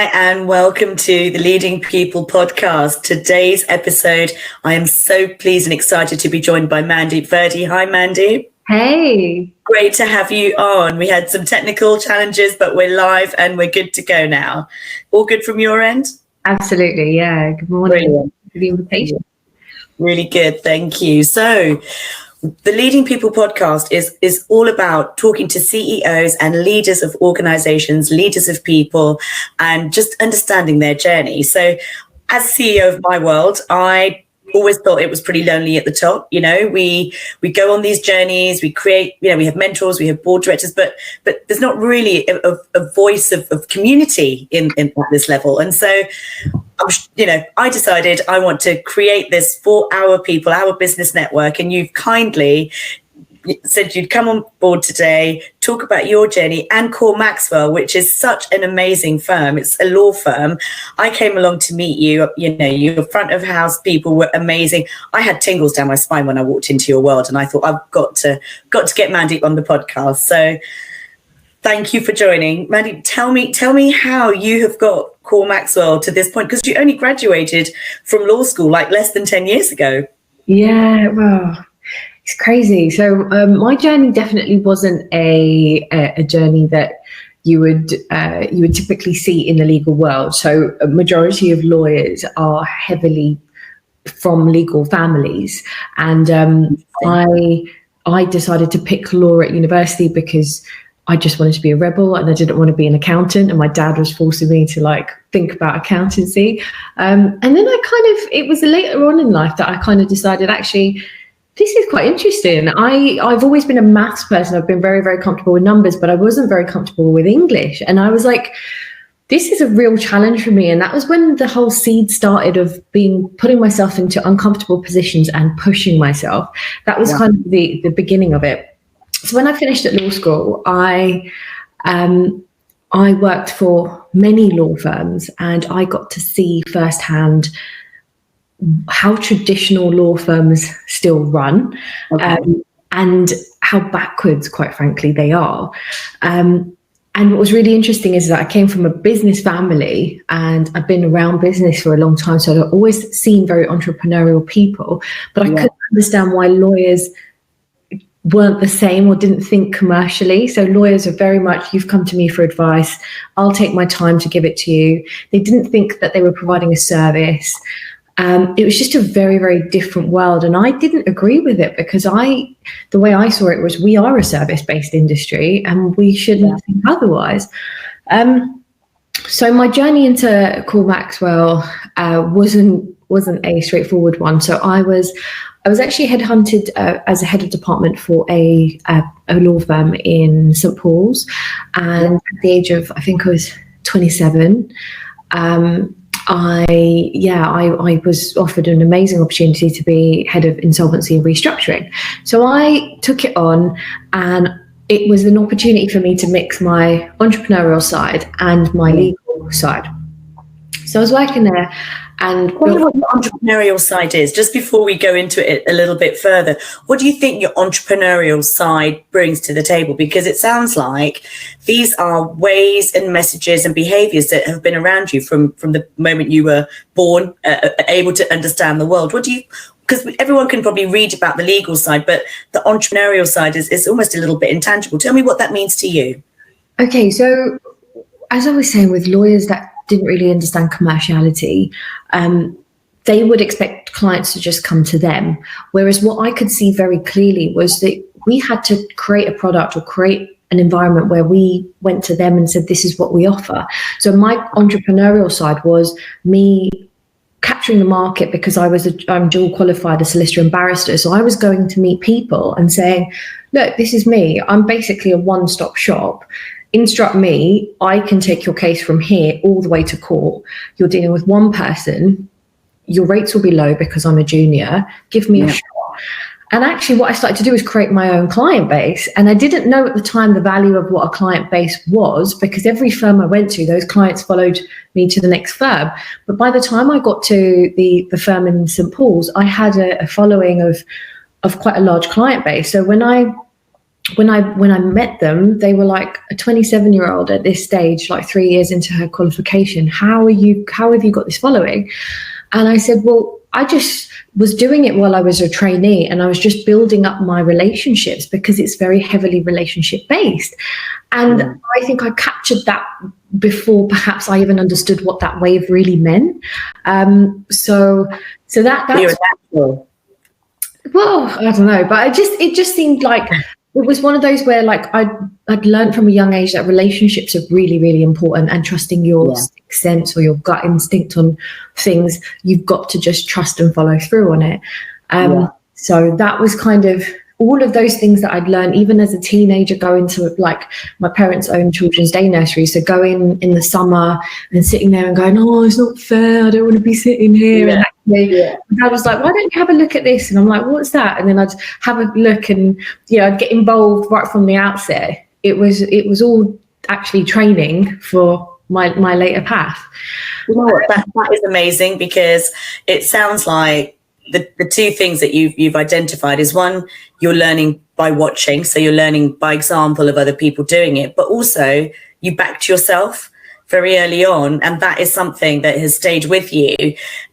Hi, and welcome to the Leading People podcast. Today's episode, I am so pleased and excited to be joined by Mandeep Virdee. Hi, Mandeep. Hey. Great to have you on. We had some technical challenges, but we're live and we're good to go now. All good from your end? Absolutely, yeah. Good morning. Brilliant. For the invitation. Really good, thank you. So, the Leading People podcast is all about talking to CEOs and leaders of organizations, leaders of people, and just understanding their journey. So as CEO of my world, I always thought it was pretty lonely at the top. You know, we go on these journeys, we create, we have mentors, we have board directors, but there's not really a voice of community in at this level. And so I decided I want to create this for our people, our business network, and you've kindly said you'd come on board today, talk about your journey and Kaur Maxwell, which is such an amazing firm. It's a law firm. I came along to meet you. Your front of house people were amazing. I had tingles down my spine when I walked into your world, and I thought I've got to get Mandeep on the podcast. So thank you for joining. Mandeep, tell me how you have got Kaur Maxwell to this point, because you only graduated from law school like less than 10 years ago. Yeah, well, it's crazy. So my journey definitely wasn't a journey that you would typically see in the legal world. So a majority of lawyers are heavily from legal families, and I decided to pick law at university because I just wanted to be a rebel and I didn't want to be an accountant, and my dad was forcing me to think about accountancy. And then it was later on in life that I kind of decided, actually, this is quite interesting. I've always been a maths person. I've been very, very comfortable with numbers, but I wasn't very comfortable with English. And I was like, this is a real challenge for me. And that was when the whole seed started of putting myself into uncomfortable positions and pushing myself. That was kind of the beginning of it. So when I finished at law school, I worked for many law firms, and I got to see firsthand how traditional law firms still run, and how backwards, quite frankly, they are. And what was really interesting is that I came from a business family, and I've been around business for a long time, so I've always seen very entrepreneurial people, but I couldn't understand why lawyers weren't the same or didn't think commercially. So lawyers are very much, you've come to me for advice, I'll take my time to give it to you. They didn't think that they were providing a service. It was just a very, very different world. And I didn't agree with it, because the way I saw it was, we are a service-based industry and we shouldn't think otherwise. So my journey into Kaur Maxwell wasn't a straightforward one. So I was actually headhunted as a head of department for a law firm in St. Paul's, and at the age of, I think I was 27, I was offered an amazing opportunity to be head of insolvency and restructuring. So I took it on, and it was an opportunity for me to mix my entrepreneurial side and my legal side. So I was working there. And what your entrepreneurial side is, just before we go into it a little bit further, what do you think your entrepreneurial side brings to the table? Because it sounds like these are ways and messages and behaviors that have been around you from the moment you were born, able to understand the world. Because everyone can probably read about the legal side, but the entrepreneurial side is almost a little bit intangible. Tell me what that means to you. Okay, so as I was saying, with lawyers that didn't really understand commerciality, they would expect clients to just come to them. Whereas what I could see very clearly was that we had to create a product or create an environment where we went to them and said, this is what we offer. So my entrepreneurial side was me capturing the market, because I'm dual qualified as solicitor and barrister. So I was going to meet people and saying, look, this is me. I'm basically a one-stop shop. Instruct me, I can take your case from here all the way to court. You're dealing with one person, your rates will be low because I'm a junior, give me a shot. And actually what I started to do was create my own client base. And I didn't know at the time the value of what a client base was, because every firm I went to, those clients followed me to the next firm. But by the time I got to the firm in St. Paul's, I had a following of quite a large client base. So when I when I met them, they were like a 27-year-old at this stage, like 3 years into her qualification. How have you got this following? And I said, well, I just was doing it while I was a trainee, and I was just building up my relationships because it's very heavily relationship based. And I think I captured that before perhaps I even understood what that wave really meant. So that's well, I don't know, but it just seemed like it was one of those where like I'd learned from a young age that relationships are really, really important, and trusting your sixth sense or your gut instinct on things, you've got to just trust and follow through on it. So that was kind of all of those things that I'd learned even as a teenager, going to like my parents' own children's day nursery. So going in the summer and sitting there and going, oh, it's not fair, I don't want to be sitting here. And actually, I was like, why don't you have a look at this? And I'm like, what's that? And then I'd have a look, and I'd get involved right from the outset. It was all actually training for my later path. You know what, that is amazing, because it sounds like the two things that you've identified is, one, you're learning by watching, so you're learning by example of other people doing it, but also you backed yourself very early on, and that is something that has stayed with you.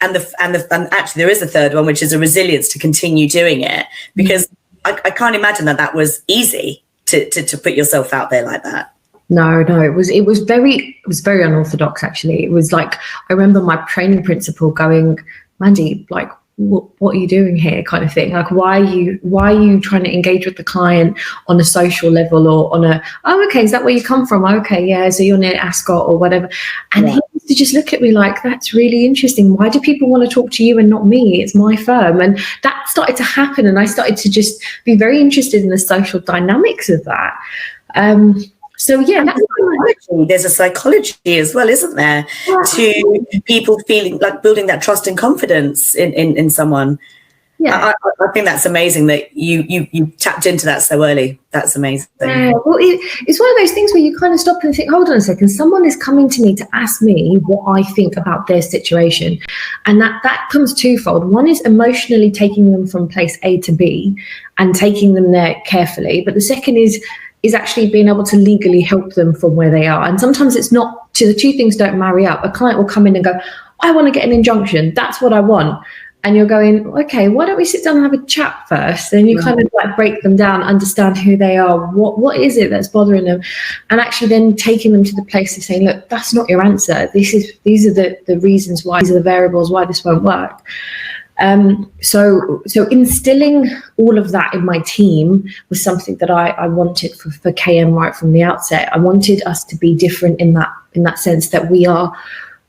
And actually there is a third one, which is a resilience to continue doing it, because I can't imagine that was easy to put yourself out there like that. No, it was very unorthodox actually. It was like, I remember my training principal going, Mandeep, like, what are you doing here, kind of thing. Like, why are you trying to engage with the client on a social level, or on a, oh, okay, is that where you come from? Okay, yeah, so you're near Ascot or whatever. And he used to just look at me like, that's really interesting. Why do people want to talk to you and not me? It's my firm. And that started to happen, and I started to just be very interested in the social dynamics of that. So there's a psychology as well, isn't there, to people feeling like building that trust and confidence in someone. I think that's amazing that you tapped into that so early. That's amazing. Yeah, well, it's one of those things where you kind of stop and think, hold on a second, someone is coming to me to ask me what I think about their situation. And that comes twofold. One is emotionally taking them from place A to B and taking them there carefully. But the second is actually being able to legally help them from where they are. And sometimes it's not, the two things don't marry up. A client will come in and go, I want to get an injunction. That's what I want. And you're going, okay, why don't we sit down and have a chat first? And you kind of like break them down, understand who they are. What is it that's bothering them? And actually then taking them to the place of saying, look, that's not your answer. These are the reasons why, these are the variables why this won't work. So instilling all of that in my team was something that I wanted for KM right from the outset. I wanted us to be different in that sense, that we are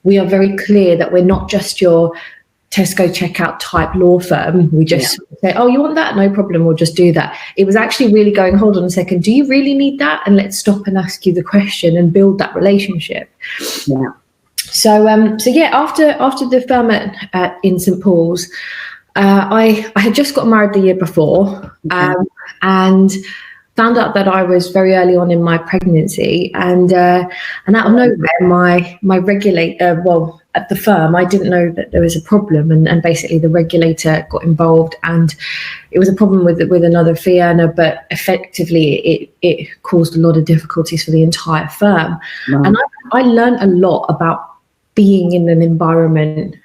very clear that we're not just your Tesco checkout type law firm. We just say, oh, you want that? No problem, we'll just do that. It was actually really going, hold on a second, do you really need that? And let's stop and ask you the question and build that relationship. Yeah. So after the firm in St Paul's, I had just got married the year before, and found out that I was very early on in my pregnancy, and out of nowhere, my regulator, at the firm, I didn't know that there was a problem, and basically the regulator got involved, and it was a problem with another fee earner, but effectively it caused a lot of difficulties for the entire firm. Wow. And I learned a lot about being in an environment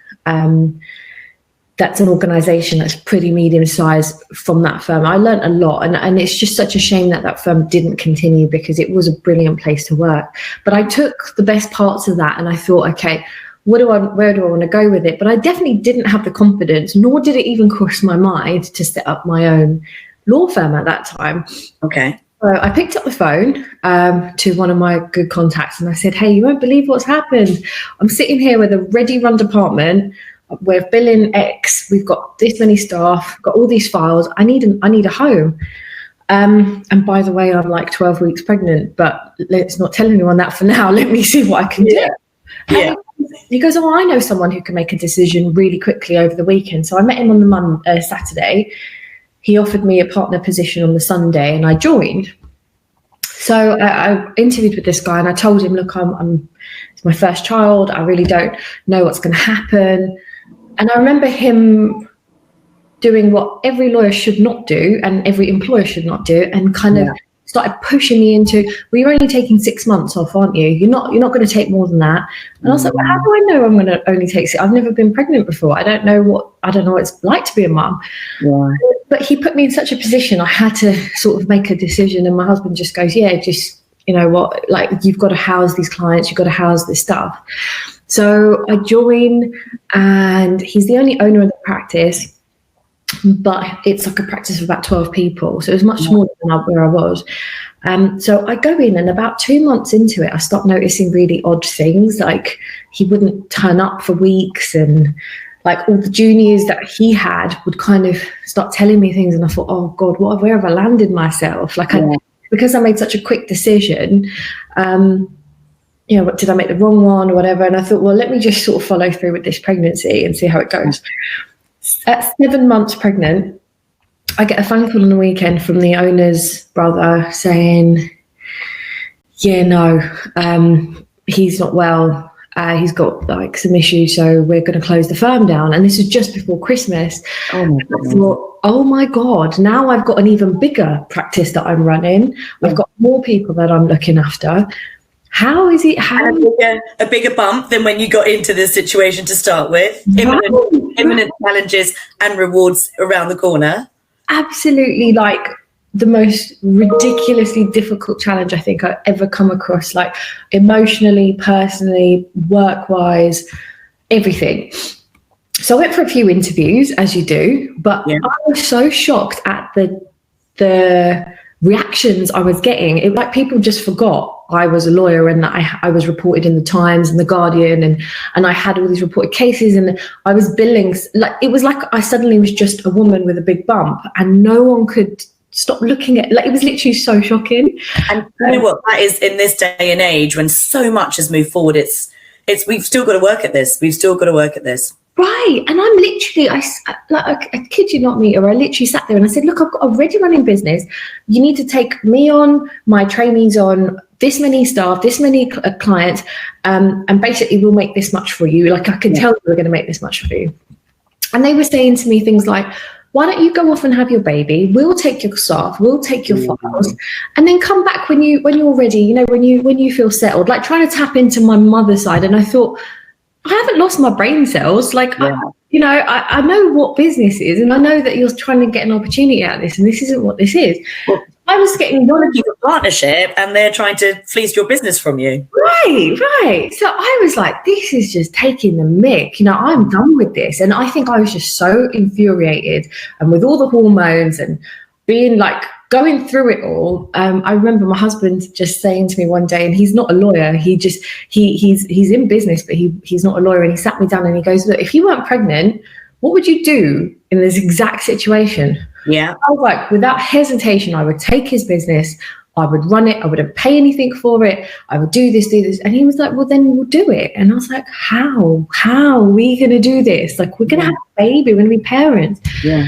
that's an organization that's pretty medium-sized from that firm. I learned a lot, and it's just such a shame that firm didn't continue, because it was a brilliant place to work. But I took the best parts of that and I thought, okay, where do I want to go with it? But I definitely didn't have the confidence, nor did it even cross my mind to set up my own law firm at that time. Okay. So I picked up the phone to one of my good contacts and I said, hey, you won't believe what's happened. I'm sitting here with a ready-run department. We're billing X. We've got this many staff, got all these files. I need a home. And by the way, I'm like 12 weeks pregnant, but let's not tell anyone that for now. Let me see what I can do. Yeah. He goes, oh, I know someone who can make a decision really quickly over the weekend. So I met him on the Saturday. He offered me a partner position on the Sunday and I joined. So I interviewed with this guy and I told him, look, it's my first child. I really don't know what's going to happen. And I remember him doing what every lawyer should not do and every employer should not do, and kind of started pushing me into, well, you're only taking 6 months off, aren't you? You're not going to take more than that. And I was like, well, how do I know I'm going to only take 6? I've never been pregnant before. I don't know what it's like to be a mum. Yeah. But he put me in such a position. I had to sort of make a decision, and my husband just goes, yeah, just, you know what, like, you've got to house these clients, you've got to house this stuff. So I join, and he's the only owner of the practice, but it's like a practice of about 12 people. So it was much smaller than where I was. So I go in, and about 2 months into it, I start noticing really odd things. Like, he wouldn't turn up for weeks, and like all the juniors that he had would kind of start telling me things. And I thought, oh God, where have I landed myself? Like, because I made such a quick decision, you know, did I make the wrong one or whatever? And I thought, well, let me just sort of follow through with this pregnancy and see how it goes. At 7 months pregnant, I get a phone call on the weekend from the owner's brother saying, yeah, no, he's not well. He's got like some issues, so we're going to close the firm down. And this is just before Christmas. Oh my God. I thought, oh my God, now I've got an even bigger practice that I'm running. I've got more people that I'm looking after. How is it? A bigger bump than when you got into this situation to start with. Imminent challenges and rewards around the corner. Absolutely, like the most ridiculously difficult challenge I think I've ever come across, like emotionally, personally, work-wise, everything. So I went for a few interviews, as you do, but I was so shocked at the reactions I was getting. It like people just forgot I was a lawyer, and I was reported in the Times and the Guardian, and I had all these reported cases, and I was billing. Like, it was like I suddenly was just a woman with a big bump, and no one could stop looking at, like, it was literally so shocking. And you know what, that is, in this day and age when so much has moved forward, it's we've still got to work at this. Right. And I'm literally, I kid you not, Meeta, I literally sat there and I said, look, I've got a already running business. You need to take me on, my trainees on, this many staff, this many clients, and basically we'll make this much for you. Like, I can tell you we're going to make this much for you. And they were saying to me things like, why don't you go off and have your baby? We'll take your staff, we'll take your files, and then come back when you're ready, you know, when you feel settled, like trying to tap into my mother's side. And I thought, I haven't lost my brain cells. Like, I know what business is, and I know that you're trying to get an opportunity out of this, and this isn't what this is. Well, I was getting a partnership, and they're trying to fleece your business from you. Right. So I was like, this is just taking the mick. You know, I'm done with this. And I think I was just so infuriated, and with all the hormones and being like going through it all. I remember my husband just saying to me one day, and he's not a lawyer. He's in business, but he's not a lawyer. And he sat me down and he goes, look, if you weren't pregnant, what would you do in this exact situation? Yeah. I was like, without hesitation, I would take his business, I would run it, I wouldn't pay anything for it, I would do this. And he was like, well, then we'll do it. And I was like, how are we going to do this? Like, we're going to have a baby, we're going to be parents. Yeah.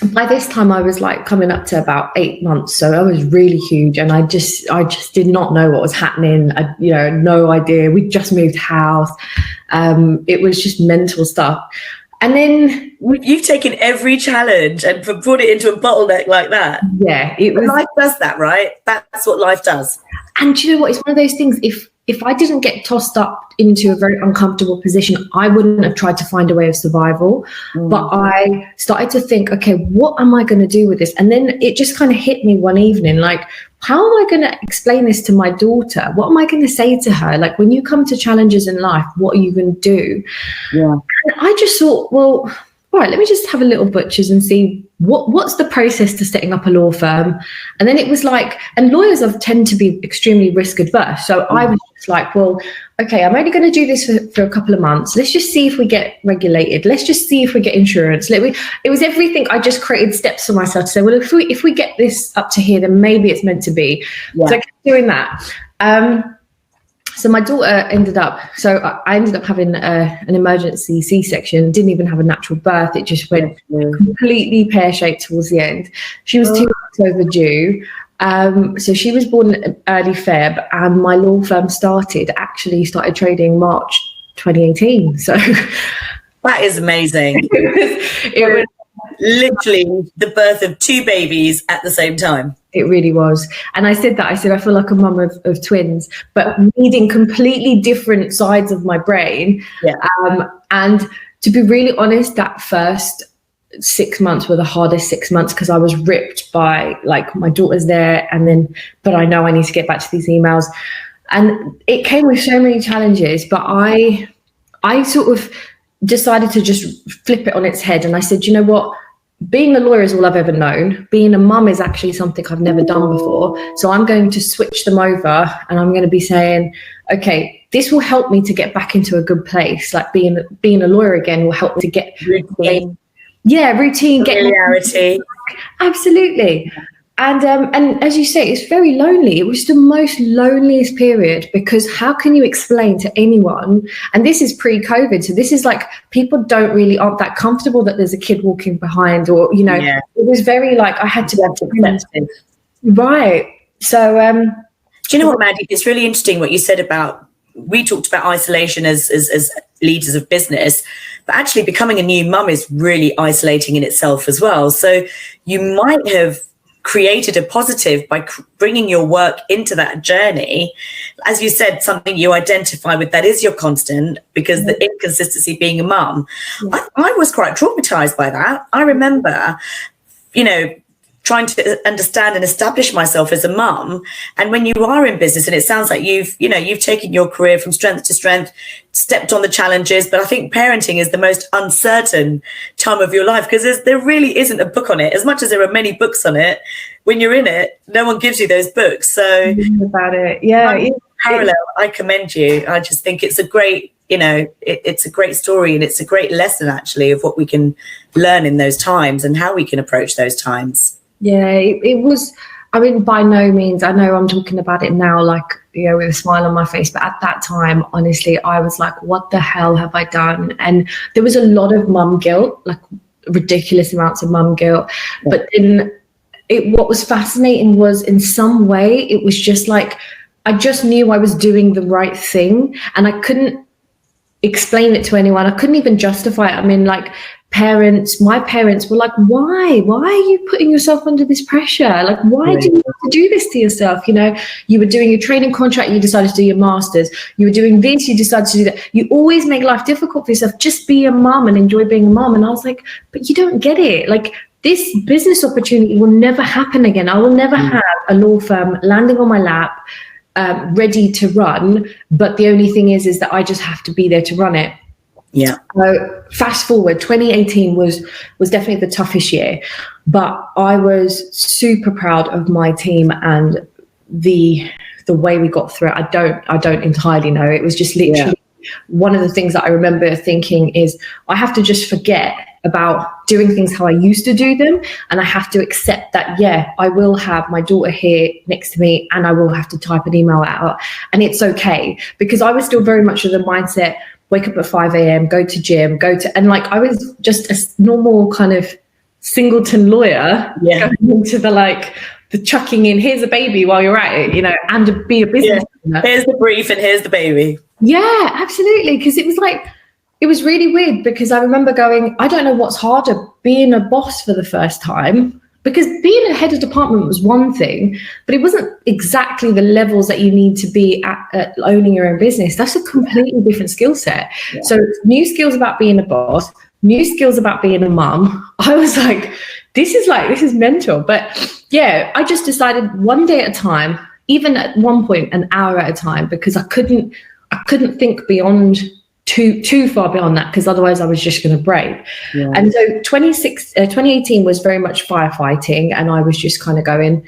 By this time I was like coming up to about 8 months. So I was really huge, and I just did not know what was happening. No idea. We just moved house. It was just mental stuff. And then you've taken every challenge and brought it into a bottleneck like that. Yeah, it was. Life does that, right? That's what life does. And you know what? It's one of those things. If I didn't get tossed up into a very uncomfortable position, I wouldn't have tried to find a way of survival. But I started to think, okay, what am I going to do with this? And then it just kind of hit me one evening, like, how am I going to explain this to my daughter? What am I going to say to her? Like, when you come to challenges in life, what are you going to do? Yeah. And I just thought, well, all right, let me just have a little butchers and see what's the process to setting up a law firm. And then it was like, and lawyers tend to be extremely risk adverse. So I was just like, well, okay, I'm only going to do this for a couple of months. Let's just see if we get regulated. Let's just see if we get insurance. It was everything. I just created steps for myself to say, well, if we get this up to here, then maybe it's meant to be. Yeah. So I kept doing that. So my daughter I ended up having an emergency C-section, didn't even have a natural birth. It just went completely pear-shaped towards the end. She was 2 months overdue. So she was born in early Feb, and my law firm started trading March 2018. So that is amazing. It was literally the birth of 2 babies at the same time. It really was. And I said, I feel like a mum of twins, but needing completely different sides of my brain. Yeah. And to be really honest, that first 6 months were the hardest 6 months, because I was ripped by, like, my daughter's there, but I know I need to get back to these emails. And it came with so many challenges, but I sort of decided to just flip it on its head. And I said, you know what? Being a lawyer is all I've ever known. Being a mum is actually something I've never done before. So I'm going to switch them over, and I'm going to be saying, okay, this will help me to get back into a good place. Like being a lawyer again will help me to get routine, familiarity. Absolutely. And as you say, it's very lonely. It was the most loneliest period, because how can you explain to anyone? And this is pre-COVID, so this is like, people aren't that comfortable that there's a kid walking behind, or It was very like, I had to accepted. Right. So do you know what, Mandeep? It's really interesting what you said about, we talked about isolation as leaders of business, but actually becoming a new mum is really isolating in itself as well. So you might have created a positive by bringing your work into that journey. As you said, something you identify with, that is your constant, because the inconsistency being a mum. I was quite traumatized by that. I remember, trying to understand and establish myself as a mum. And when you are in business, and it sounds like you've taken your career from strength to strength, stepped on the challenges, but I think parenting is the most uncertain time of your life, because there really isn't a book on it. As much as there are many books on it, when you're in it, no one gives you those books. So about it. Yeah. Parallel, I commend you. I just think it's a great, it's a great story, and it's a great lesson actually of what we can learn in those times and how we can approach those times. Yeah, it was, I mean, by no means, I know I'm talking about it now, like, with a smile on my face, but at that time, honestly, I was like, what the hell have I done? And there was a lot of mum guilt, like ridiculous amounts of mum guilt. Yeah. But then what was fascinating was, in some way, it was just like, I just knew I was doing the right thing, and I couldn't explain it to anyone. I couldn't even justify it. I mean, like, my parents were like, why are you putting yourself under this pressure? Like, why do you have to do this to yourself? You were doing your training contract, you decided to do your masters, you were doing this, you decided to do that. You always make life difficult for yourself. Just be a mum and enjoy being a mum. And I was like, but you don't get it. Like, this business opportunity will never happen again. I will never have a law firm landing on my lap, ready to run. But the only thing is that I just have to be there to run it. Yeah. So fast forward, 2018 was definitely the toughest year, but I was super proud of my team and the way we got through it. I don't entirely know. It was just literally one of the things that I remember thinking is, I have to just forget about doing things how I used to do them, and I have to accept that, I will have my daughter here next to me, and I will have to type an email out, and it's okay, because I was still very much of the mindset, wake up at 5 a.m, go to gym, and like, I was just a normal kind of singleton lawyer, going into the chucking in, here's a baby while you're at it, and be a business owner. Here's the brief and here's the baby. Yeah, absolutely. Because it was like, it was really weird, because I remember going, I don't know what's harder, being a boss for the first time, because being a head of department was one thing, but it wasn't exactly the levels that you need to be at owning your own business. That's a completely different skill set. Yeah. So new skills about being a boss, new skills about being a mum. I was like, this is mental. But I just decided one day at a time, even at one point, an hour at a time, because I couldn't think beyond too far beyond that, because otherwise I was just going to break. Yeah. And so 2018 was very much firefighting, and I was just kind of going,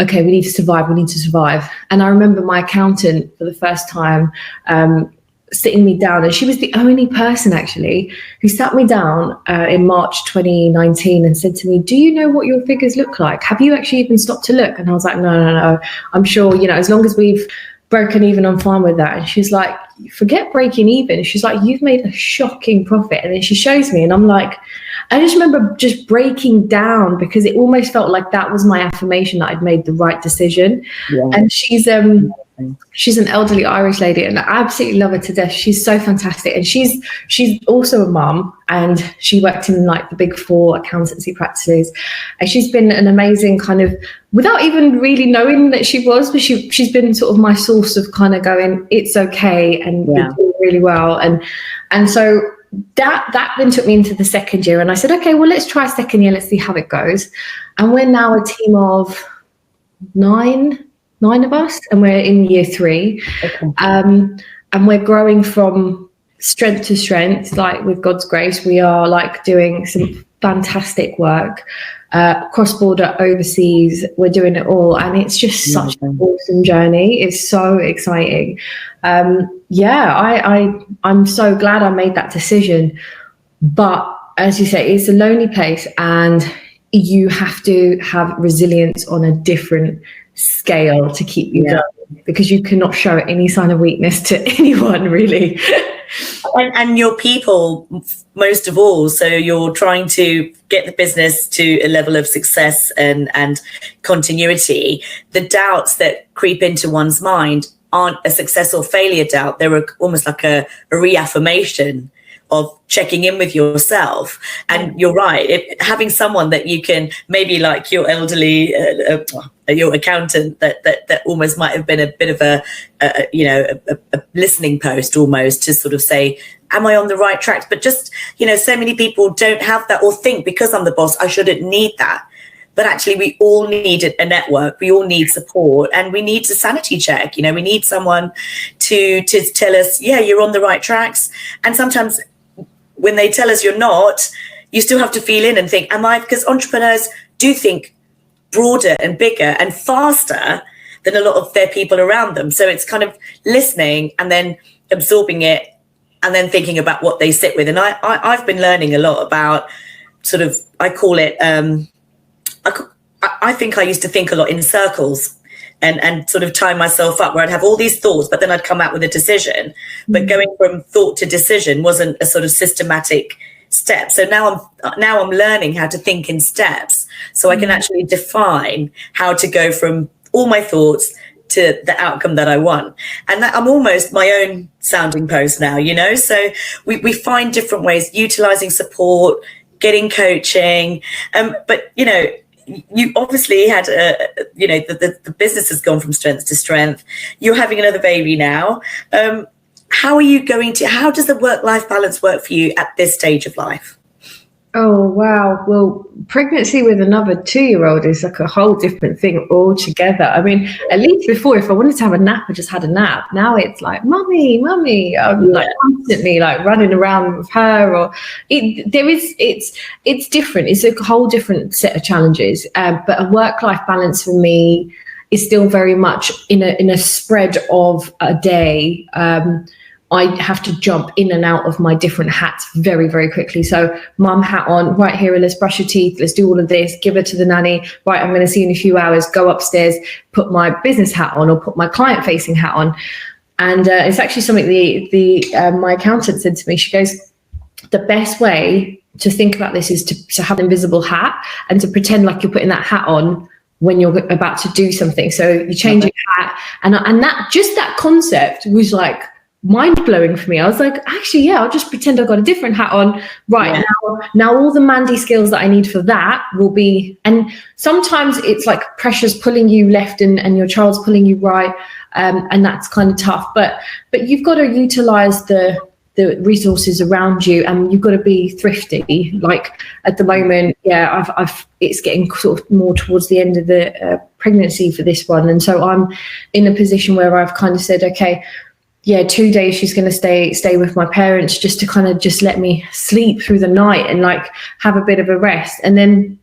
okay, we need to survive. And I remember my accountant for the first time sitting me down, and she was the only person actually who sat me down in March 2019 and said to me, do you know what your figures look like? Have you actually even stopped to look? And I was like, no, I'm sure, as long as we've broken even, I'm fine with that. And she's like, forget breaking even. She's like, you've made a shocking profit. And then she shows me, and I'm like, I just remember just breaking down, because it almost felt like that was my affirmation that I'd made the right decision. Yeah. And she's She's an elderly Irish lady, and I absolutely love her to death. She's so fantastic, and she's also a mum, and she worked in like the big 4 accountancy practices, and she's been an amazing kind of, without even really knowing that she was, but she's been sort of my source of kind of going, it's okay, and you're doing really well, and so that then took me into the second year, and I said, okay, well, let's try second year, let's see how it goes, and we're now a team of 9 of us, and we're in year 3. Okay. And we're growing from strength to strength, like with God's grace. We are like doing some fantastic work, cross-border, overseas. We're doing it all, and it's just such an awesome journey. It's so exciting. I'm so glad I made that decision. But as you say, it's a lonely place, and you have to have resilience on a different scale to keep you going, because you cannot show any sign of weakness to anyone, really. And your people, most of all. So you're trying to get the business to a level of success and continuity. The doubts that creep into one's mind aren't a success or failure doubt. They're almost like a reaffirmation of checking in with yourself. And you're right, having someone that you can, maybe like your elderly your accountant, that almost might have been a bit of a listening post almost, to sort of say, am I on the right track? But just, so many people don't have that, or think because I'm the boss I shouldn't need that. But actually, we all need a network. We all need support, and we need a sanity check. We need someone to tell us, yeah, you're on the right tracks. And sometimes when they tell us you're not, you still have to feel in and think, am I? Because entrepreneurs do think broader and bigger and faster than a lot of their people around them. So it's kind of listening and then absorbing it, and then thinking about what they sit with. And I've been learning a lot about sort of, I call it, I think I used to think a lot in circles and sort of tie myself up, where I'd have all these thoughts, but then I'd come out with a decision. But going from thought to decision wasn't a sort of systematic step. So now I'm learning how to think in steps, so I can actually define how to go from all my thoughts to the outcome that I want. And that I'm almost my own sounding post now, So we find different ways, utilizing support, getting coaching, but you obviously had the business has gone from strength to strength. You're having another baby now. How does the work-life balance work for you at this stage of life? Oh, wow. Well, pregnancy with another 2-year-old is like a whole different thing altogether. I mean, at least before, if I wanted to have a nap, I just had a nap. Now it's like, mummy. I'm like constantly like running around with her, or it's different. It's a whole different set of challenges. But a work-life balance for me is still very much in a spread of a day. I have to jump in and out of my different hats very, very quickly. So mum hat on, right here, let's brush your teeth, let's do all of this, give her to the nanny, right, I'm going to see you in a few hours, go upstairs, put my business hat on or put my client facing hat on. And it's actually something my accountant said to me. She goes, the best way to think about this is to have an invisible hat and to pretend like you're putting that hat on when you're about to do something. So you change your hat, and that concept was like mind-blowing for me. I was like, actually, I'll just pretend I've got a different hat on. Right, now all the Mandy skills that I need for that will be, and sometimes it's like pressure's pulling you left and your child's pulling you right, and that's kind of tough. But you've got to utilize the resources around you, and you've got to be thrifty. Like at the moment, it's getting sort of more towards the end of the pregnancy for this one, and so I'm in a position where I've kind of said, okay, 2 days she's going to stay with my parents, just to kind of just let me sleep through the night and like have a bit of a rest. And then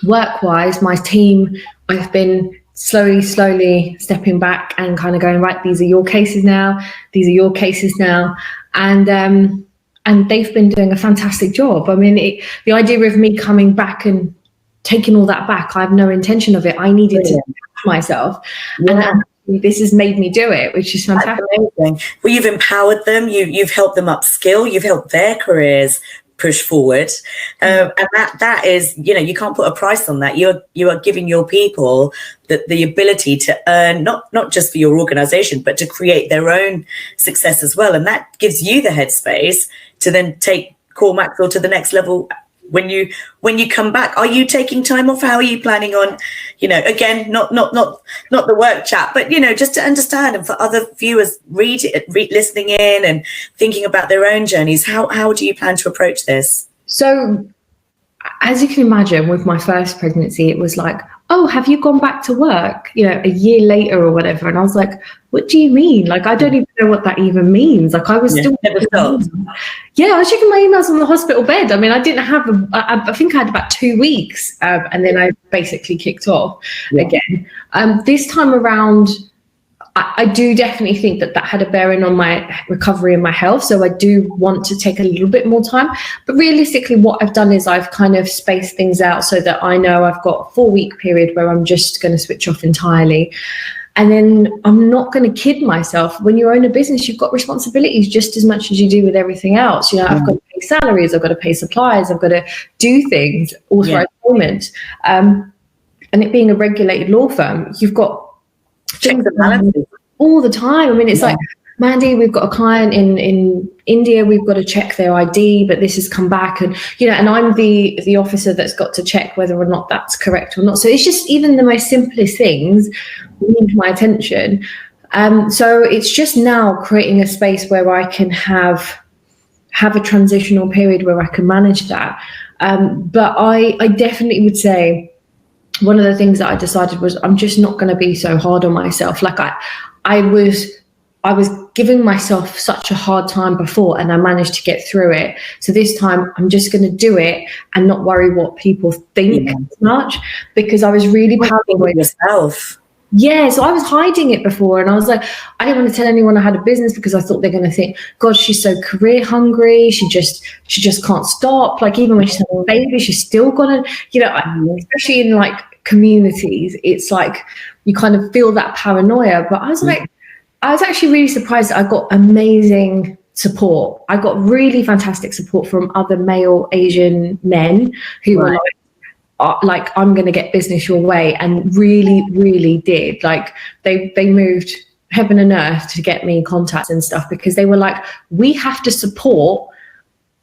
work-wise, my team, I've been slowly stepping back and kind of going, right, these are your cases now, and they've been doing a fantastic job. I mean, the idea of me coming back and taking all that back, I have no intention of it. I needed to catch myself, and this has made me do it, which is fantastic. Well, you've empowered them, you've helped them upskill, you've helped their careers push forward. And that is, you can't put a price on that. You are giving your people the ability to earn, not just for your organization, but to create their own success as well. And that gives you the headspace to then take Kaur Maxwell to the next level. When you come back, are you taking time off? How are you planning on, again, not the work chat, but, just to understand, and for other viewers listening in and thinking about their own journeys, how do you plan to approach this? So, as you can imagine, with my first pregnancy, it was like, oh, have you gone back to work, a year later or whatever? And I was like, what do you mean? Like, I don't even know what that even means. Like, I was still... Yeah, I was checking my emails on the hospital bed. I mean, I didn't have... I think I had about 2 weeks, and then I basically kicked off again. This time around, I do definitely think that had a bearing on my recovery and my health. So I do want to take a little bit more time. But realistically, what I've done is I've kind of spaced things out so that I know I've got a 4-week period where I'm just going to switch off entirely. And then I'm not going to kid myself. When you own a business, you've got responsibilities just as much as you do with everything else. I've got to pay salaries, I've got to pay suppliers, I've got to do things, authorize payment. And it being a regulated law firm, you've got checks and balances all the time. I mean, it's like, Mandy, we've got a client in India, we've got to check their ID, but this has come back, and and I'm the officer that's got to check whether or not that's correct or not. So it's just even the most simplest things need my attention. So it's just now creating a space where I can have a transitional period where I can manage that. But I definitely would say one of the things that I decided was I'm just not going to be so hard on myself. Like I was giving myself such a hard time before, and I managed to get through it. So this time I'm just going to do it and not worry what people think as much, because I was really paranoid yourself. Yeah, so I was hiding it before, and I was like, I didn't want to tell anyone I had a business because I thought they're going to think, God, she's so career hungry. She just can't stop. Like, even when she's having a baby, she's still gonna, especially in like communities, it's like you kind of feel that paranoia. But I was like, I was actually really surprised that I got amazing support. I got really fantastic support from other male Asian men who were like, I'm going to get business your way, and really, really did. Like, they moved heaven and earth to get me contacts and stuff, because they were like, we have to support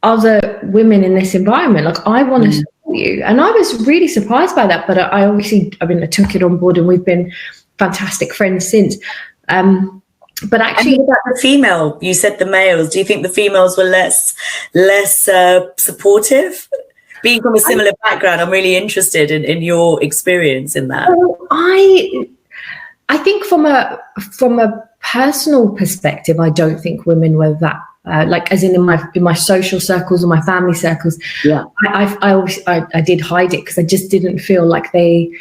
other women in this environment. Like, I want to support you. And I was really surprised by that. But I took it on board, and we've been fantastic friends since. But actually, about the female, you said the males. Do you think the females were less supportive? Being from a similar background, I'm really interested in your experience in that. I think from a personal perspective, I don't think women were that like, as in my social circles or my family circles. Yeah, I did hide it because I just didn't feel like they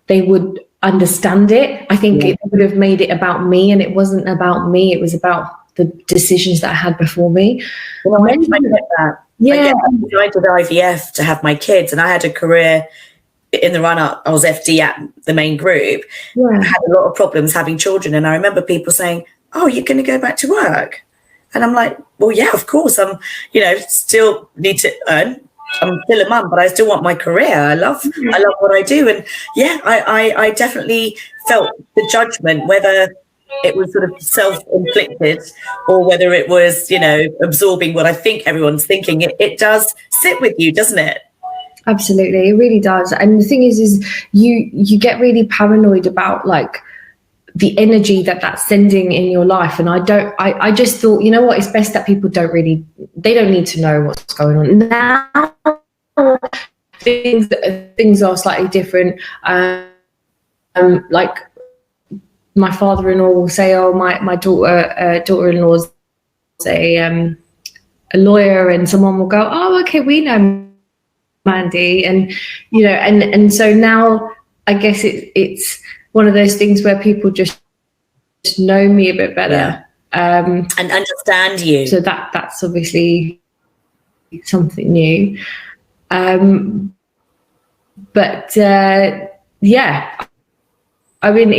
would understand it. I think it would have made it about me, and it wasn't about me. It was about the decisions that I had before me. Well, I get that. Yeah, I did IVF to have my kids, and I had a career in the run-up. I was FD at the main group. I had a lot of problems having children, and I remember people saying, "Oh, you're going to go back to work?" And I'm like, "Well, yeah, of course. I'm, still need to earn. I'm still a mum, but I still want my career. I love what I do." And I definitely felt the judgment, whether it was sort of self-inflicted or whether it was, absorbing what I think everyone's thinking. It does sit with you, doesn't it? Absolutely, it really does. And the thing is you get really paranoid about like the energy that's sending in your life. And I just thought, you know what, it's best that people don't need to know what's going on. Now things are slightly different. Like, my father-in-law will say, "Oh, my daughter-in-law's a lawyer," and someone will go, "Oh, okay, we know Mandy," and and so now I guess it's one of those things where people just know me a bit better, and understand you. So that's obviously something new, but I mean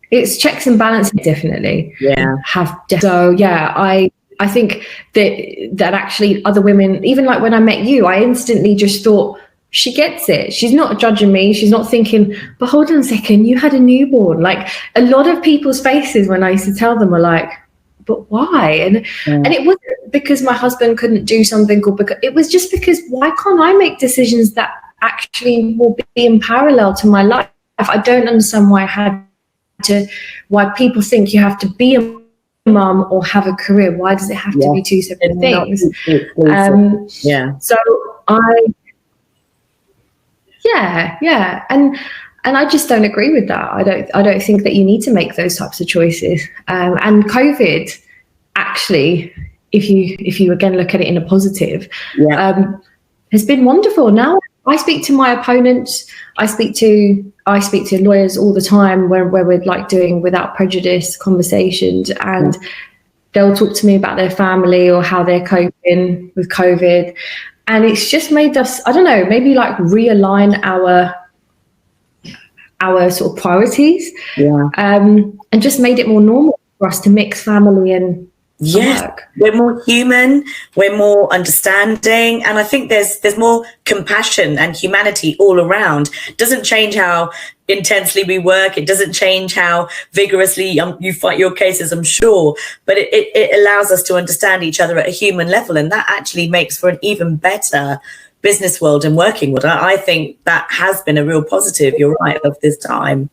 it's checks and balances, definitely. Yeah. So I I think that actually other women, even like when I met you, I instantly just thought, she gets it. She's not judging me. She's not thinking, but hold on a second, you had a newborn. Like a lot of people's faces when I used to tell them were like, but why? And it wasn't because my husband couldn't do something, or because it was just because why can't I make decisions that actually will be in parallel to my life? I don't understand why people think you have to be a mum or have a career. Why does it have to be two separate things? So and I just don't agree with that. I don't think that you need to make those types of choices. And COVID, actually, if you again look at it in a positive, has been wonderful. Now I speak to my opponents. I speak to lawyers all the time where we're like doing without prejudice conversations, and they'll talk to me about their family or how they're coping with COVID. And it's just made us, I don't know, maybe like realign our sort of priorities, and just made it more normal for us to mix family and work. We're more human, we're more understanding, and I think there's more compassion and humanity all around. It doesn't change how intensely we work, it doesn't change how vigorously you fight your cases, I'm sure, but it allows us to understand each other at a human level, and that actually makes for an even better business world and working world. I think that has been a real positive, you're right, of this time.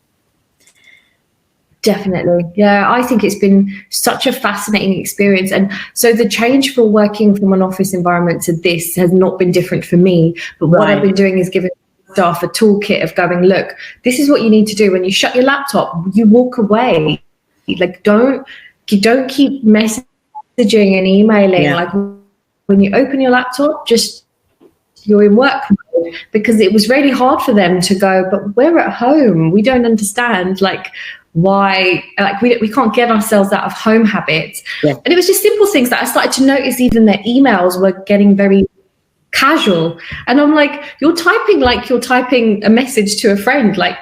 Definitely. Yeah, I think it's been such a fascinating experience. And so the change from working from an office environment to this has not been different for me. But what I've been doing is giving staff a toolkit of going, look, this is what you need to do. When you shut your laptop, you walk away. Like, don't keep messaging and emailing. Like, when you open your laptop, just you're in work mode, because it was really hard for them to go, but we're at home. We don't understand, like, why, like, we can't get ourselves out of home habits. And it was just simple things that I started to notice. Even their emails were getting very casual, and I'm like, you're typing a message to a friend. Like,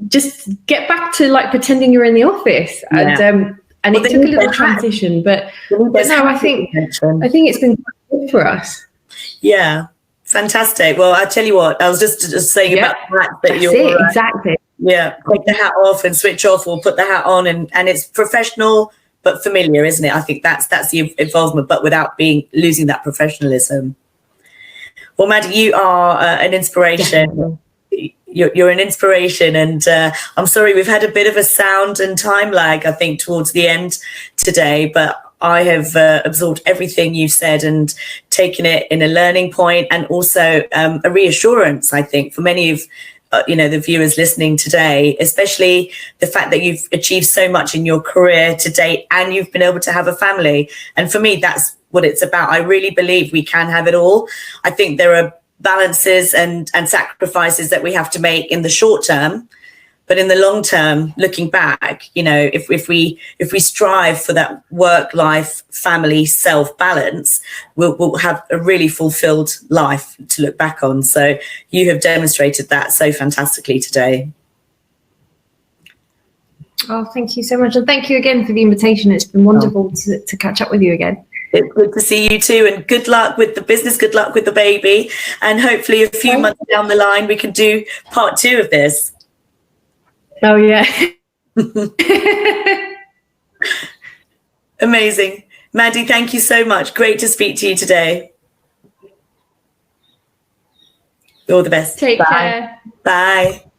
just get back to like pretending you're in the office. And it took a little transition, but no, I think it's been good for us. Fantastic. Well, I tell you what, I was just saying about that you're exactly. Take the hat off and switch off, or put the hat on, and it's professional but familiar, isn't it? I think that's the involvement, but without losing that professionalism. Well, Maddie, you are an inspiration. You're an inspiration, and I'm sorry we've had a bit of a sound and time lag, I think, towards the end today, but I have absorbed everything you've said and taken it in a learning point, and also a reassurance, I think, for many of the viewers listening today, especially the fact that you've achieved so much in your career to date, and you've been able to have a family. And for me, that's what it's about. I really believe we can have it all. I think there are balances and sacrifices that we have to make in the short term, but in the long term, looking back, if we strive for that work-life, family, self-balance, we'll have a really fulfilled life to look back on. So you have demonstrated that so fantastically today. Oh, thank you so much. And thank you again for the invitation. It's been wonderful to catch up with you again. It's good to see you too, and good luck with the business, good luck with the baby, and hopefully a few months down the line we can do part 2 of this. Oh, yeah. Amazing. Maddie, thank you so much. Great to speak to you today. All the best. Take care. Bye.